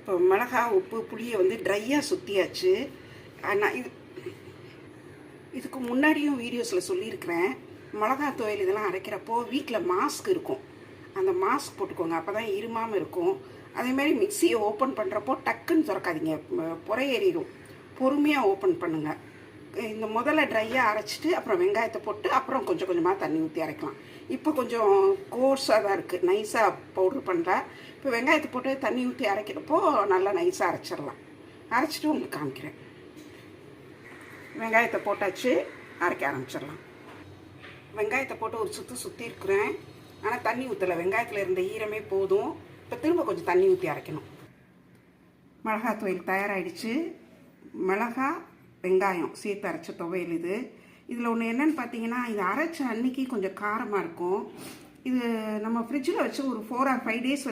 இப்போ மிளகா உப்பு புளியை வந்து ட்ரையாக சுற்றியாச்சு. நான் இதுக்கு முன்னாடியும் வீடியோஸில் சொல்லியிருக்கிறேன். மிளகா துவையல் இதெல்லாம் அரைக்கிறப்போ வீட்டில் மாஸ்க் இருக்கும், அந்த மாஸ்க் போட்டுக்கோங்க, அப்போ தான் இருமாமல் இருக்கும். அதேமாதிரி மிக்சியை ஓப்பன் பண்ணுறப்போ டக்குன்னு திறக்காதீங்க, புறையேறிடும். பொறுமையாக ஓப்பன் பண்ணுங்கள். இந்த முதல்ல ட்ரையாக அரைச்சிட்டு அப்புறம் வெங்காயத்தை போட்டு அப்புறம் கொஞ்சம் கொஞ்சமாக தண்ணி ஊற்றி அரைக்கலாம். இப்போ கொஞ்சம் கோர்ஸாக தான் இருக்குது, நைஸாக பவுட்ரு பண்ணல. இப்போ வெங்காயத்தை போட்டு தண்ணி ஊற்றி அரைக்கிறப்போ நல்லா நைஸாக அரைச்சிடலாம். அரைச்சிட்டு உங்களுக்கு காமிக்கிறேன். வெங்காயத்தை போட்டாச்சு, அரைக்க ஆரம்பிச்சிடலாம். வெங்காயத்தை போட்டு ஒரு சுற்றி இருக்கிறேன், ஆனால் தண்ணி ஊற்றலை. வெங்காயத்தில் இருந்த ஈரமே போதும். இப்போ திரும்ப கொஞ்சம் தண்ணி ஊற்றி அரைக்கணும். மிளகாய் துவையல் தயாராகிடுச்சு. மிளகா வெங்காயம் சேர்த்து அரைச்ச துவையல் இது. இதில் ஒன்று என்னென்னு பார்த்தீங்கன்னா, இது அரைச்ச அன்னைக்கு கொஞ்சம் காரமாக இருக்கும். இது நம்ம ஃப்ரிட்ஜில் வச்சு ஒரு 4 or 5 days வரைக்கும்